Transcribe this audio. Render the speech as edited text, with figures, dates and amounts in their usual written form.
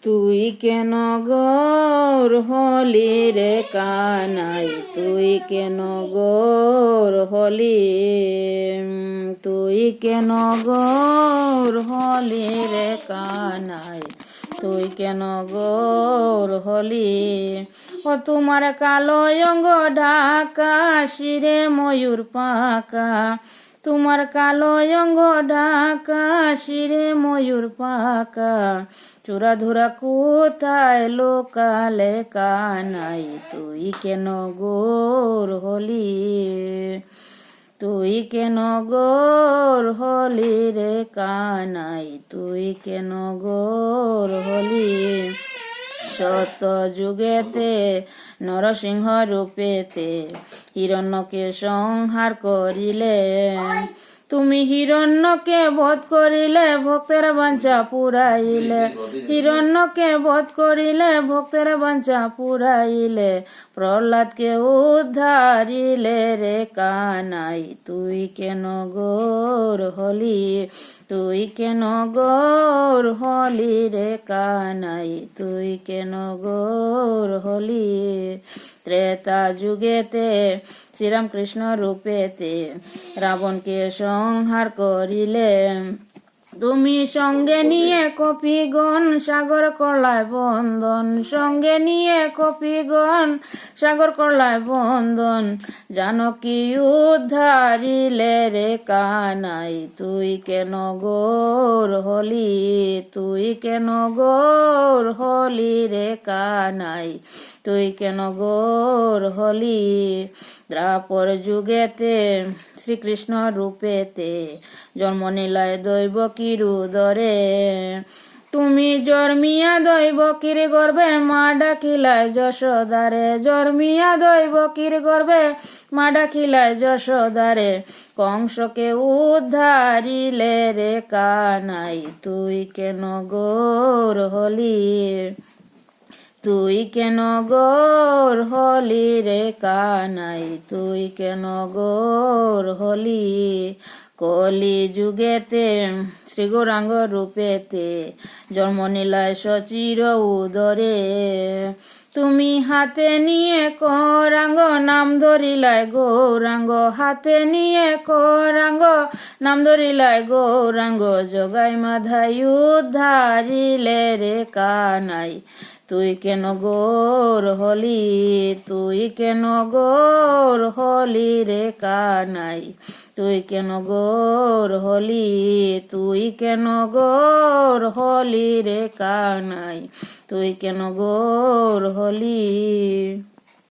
তুই কেন গৌর হলি রে কানাই, তুই কেন গৌর হলি, তুই কেন গৌর হলি রে কানাই, তুই কেন গৌর হলি। ও তোমার কালো অঙ্গ ঢাকা, শিরে ময়ূর পাকা, তোমার কালো অঙ্গ ঢাকা, শিরে ময়ূর পাকা, চূড়া ধুরা কোথায় লোকালে কানাই, তুই কেন গৌর হলি, তুই কেন গৌর হলি রে কানাই, তুই কেন গৌর হলি। সত যুগেতে নরসিংহ রূপেতে হিরণ্যকে সংহার করিলে, তুমি হিরণ্যকে বধ করিলে ভক্তের বাঞ্ছা পুরাইলে, হিরণ্যকে বধ করিলে ভক্তের বাঞ্ছা পুরাইলে, প্রহ্লাদকে উদ্ধারিলে রে কানাই, তুই কেন গৌর হলি, তুই কেন গৌর হলি রে কানাই, তুই কেন গৌর হলি। ত্রেতা যুগেতে শ্রীরামকৃষ্ণ রূপেতে রাবণকে সংহার করিলে, তুমি সঙ্গে নিয়ে কপিগণ সাগর করলায় বন্ধন, সঙ্গে নিয়ে কপিগণ সাগর করলায় বন্ধন, জানকী উদ্ধারিলে রে কানাই, তুই কেন গৌর হলি, তুই কেন গৌর হলি রে কানাই, তুই কেন গৌর হলি। দ্বাপর যুগেতে শ্রীকৃষ্ণ রূপেতে জন্ম নিলায় দৈবকীর উদরে, তুমি জন্মিয়া দৈবকীর গর্ভে মা ডাকিলায় যশোদারে, জন্মিয়া দৈবকীর গর্ভে মা ডাকিলায় যশোদারে, কংসকে উদ্ধারিলে রে কানাই, তুই কেন গৌর হলি, তুই কেন গৌর হলি রে কানাই, তুই কেন গৌর হলি। কলি যুগেতে শ্রী গৌরাঙ্গ রূপেতে জন্ম নিলায় সচির উদরে, তুমি হাতে নিয়ে করাঙ্গ নাম ধরিলায় গৌরাঙ্গ, হাতে নিয়ে করাঙ্গ নাম ধরিলায় গৌরাঙ্গ, জগাই মাধাই উদ্ধারিলে রে কানাই, তুই কেন গৌর হলি, তুই কেন গৌর হলি রে কানাই, তুই কেন গৌর হলি, তুই কেন গৌর হলি রে কানাই, তুই কেন গৌর হলি।